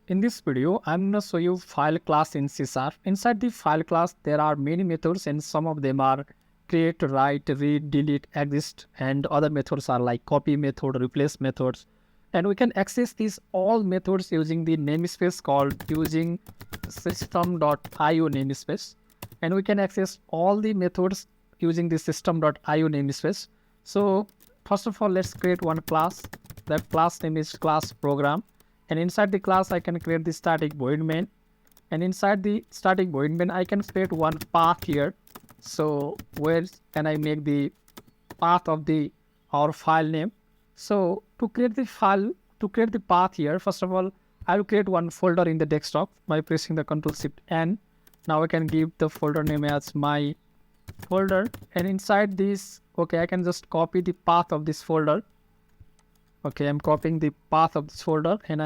In this video, I'm going to show you file class in C#. Inside the file class, there are many methods and some of them are create, write, read, delete, exist, and other methods are like copy method, replace methods. And we can access these all methods using the namespace called using system.io namespace. And we can access all the methods using the system.io namespace. So first of all, let's create one class. That class name is class program. And inside the class, I can create the static void main. And inside the static void main, I can create one path here. So where can I make the path of our file name? So to create the path here, first of all, I will create one folder in the desktop by pressing the Ctrl+Shift+N. Now I can give the folder name as my folder. And inside this, okay, I can just copy the path of this folder. Okay, I'm copying the path of this folder, and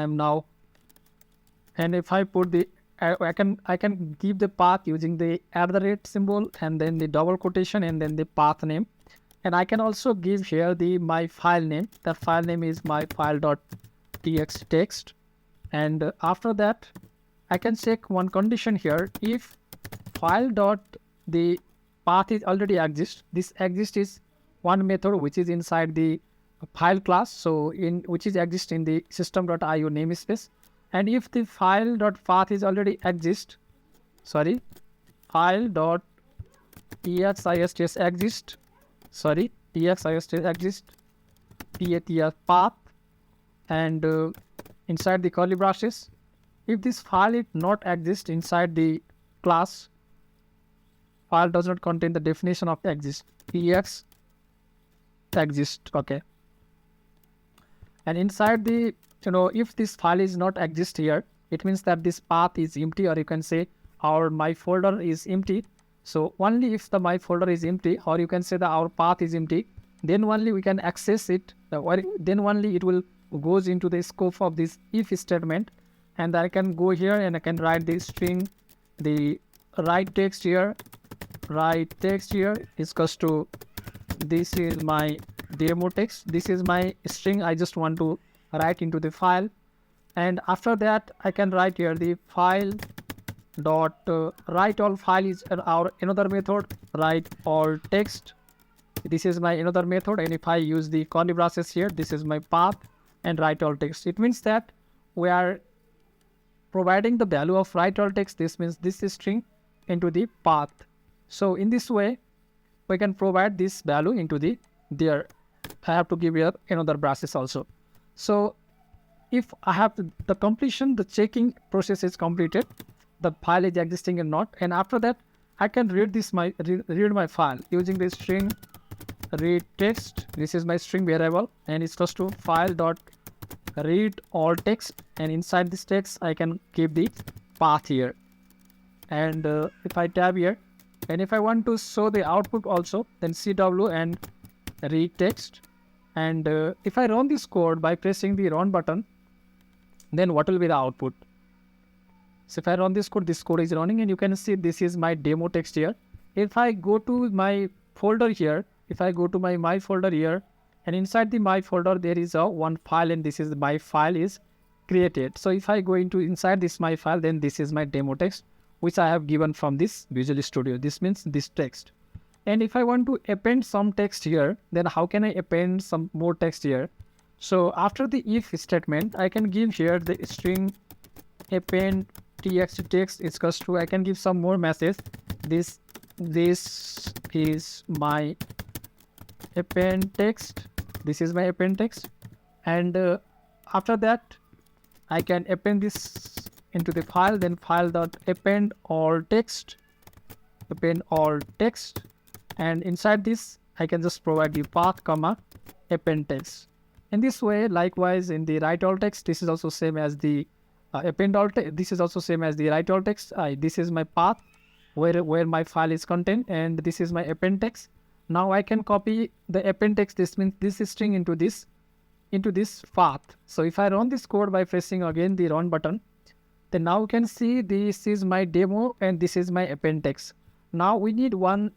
if I put the, I can give the path using the @ symbol and then the double quotation and then the path name. And I can also give here my file name. The file name is my file.txt. And after that, I can check one condition here. If the path is already exists, this exist is one method which is inside the file class, so which is exist in the system.io namespace. And if the file.path is already exist, file.exist exist, path, and inside the curly braces, if this file is not exist inside the class, file does not contain the definition of exist, exist, okay. And inside the, if this file is not exist here, it means that this path is empty, or you can say our my folder is empty. So only if the my folder is empty, or you can say that our path is empty, then only we can access it, then only it will goes into the scope of this if statement. And I can go here and I can write the string, the write text here is equals to, this is my demo text, this is my string I just want to write into the file. And after that, I can write here the file dot write all file is our another method, write all text. This is my another method, and if I use the curly braces here, this is my path and write all text. It means that we are providing the value of write all text. This means this is string into the path. So in this way, we can provide this value into the there. I have to give here another braces also. So if I have the completion, the checking process is completed, the file is existing or not, and after that I can read this read my file using the string read text. This is my string variable, and it's equals to file dot read all text, and inside this text I can give the path here. And if I tab here, and if I want to show the output also, then CW and read text. And if I run this code by pressing the run button, then what will be the output? So if I run this code is running, and you can see this is my demo text here. If I go to my folder here, if I go to my folder here, and inside the my folder there is a one file, and this is my file is created. So if I go inside this my file, then this is my demo text which I have given from this Visual Studio. This means this text. And if I want to append some text here, then how can I append some more text here? So after the if statement, I can give here the string append txt text is equals to, I can give some more message. This is my append text. This is my append text. And after that, I can append this into the file, then file dot append all text, and inside this I can just provide the path comma append text. In this way, likewise in the write all text, this is also same as the append all text. This is also same as the write all text. This is my path where my file is contained, and this is my append text. Now I can copy the append text. This means this string into this path. So if I run this code by pressing again the run button, then now you can see this is my demo and this is my append text. Now we need one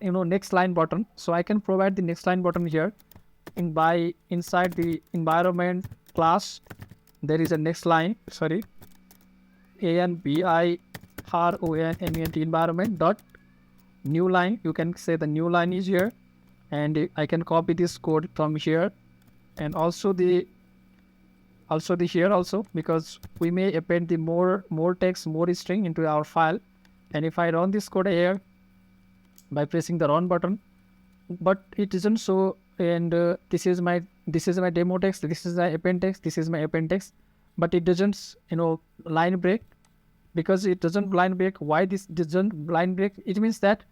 next line button. So I can provide the next line button here. Inside the environment class, there is a next line, environment environment dot new line. You can say the new line is here, and I can copy this code from here, and also the here also, because we may append the more text, more string into our file. And if I run this code here by pressing the run button, but it isn't so. And this is my demo text, this is my append text, but it doesn't line break, because it doesn't line break. Why this doesn't line break? It means that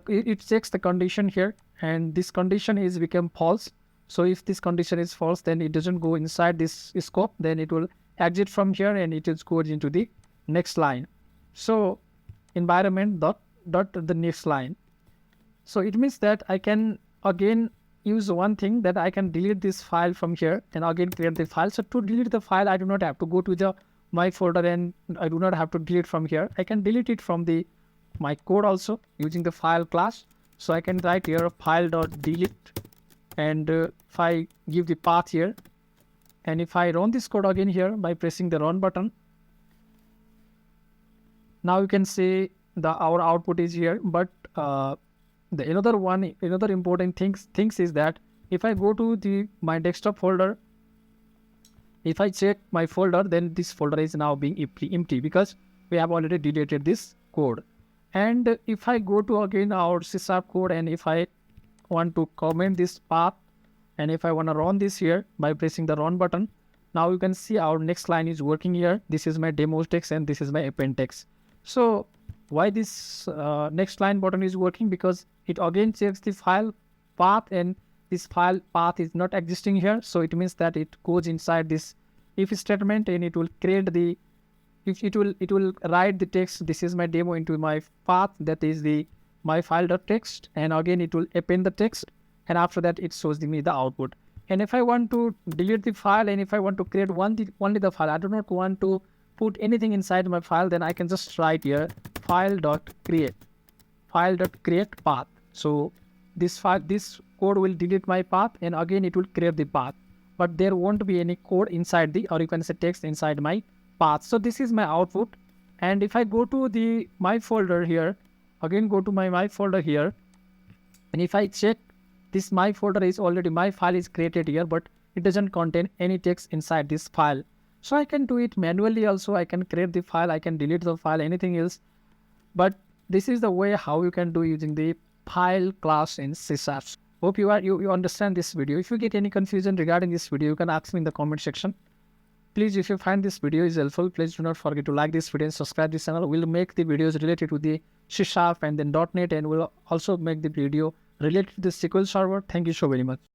it checks the condition here, and this condition is become false. So if this condition is false, then it doesn't go inside this scope, then it will exit from here and it is goes into the next line. So environment dot the next line. So it means that I can again use one thing, that I can delete this file from here and again create the file. So to delete the file, I do not have to go to the my folder, and I do not have to delete from here. I can delete it from the my code also using the file class. So I can write here file.delete, and if I give the path here, and if I run this code again here by pressing the run button, now you can see our output is here. But the another important things is that if I go to my desktop folder, if I check my folder, then this folder is now being empty because we have already deleted this code. And if I go to again our C# code, and if I want to comment this path, and if I want to run this here by pressing the run button, now you can see our next line is working here. This is my demo text and this is my append text. So why this next line button is working? Because it again checks the file path, and this file path is not existing here. So it means that it goes inside this if statement, and it will create the it will write the text, this is my demo, into my path, that is the my file.txt, and again it will append the text, and after that it shows me the output. And if I want to delete the file, and if I want to create only the file, I do not want to put anything inside my file, then I can just write here file.create path. So this code will delete my path, and again it will create the path, but there won't be any code inside or you can say text inside my path. So this is my output. And if I go to my folder here, again go to my folder here, and if I check this, my folder is already, my file is created here, but it doesn't contain any text inside this file. So I can do it manually also. I can create the file, I can delete the file, anything else. But this is the way how you can do using the file class in C#. Hope you understand this video. If you get any confusion regarding this video, you can ask me in the comment section. Please, if you find this video is helpful, please do not forget to like this video and subscribe this channel. We'll make the videos related to the C# and then .NET, and we'll also make the video related to the SQL Server. Thank you so very much.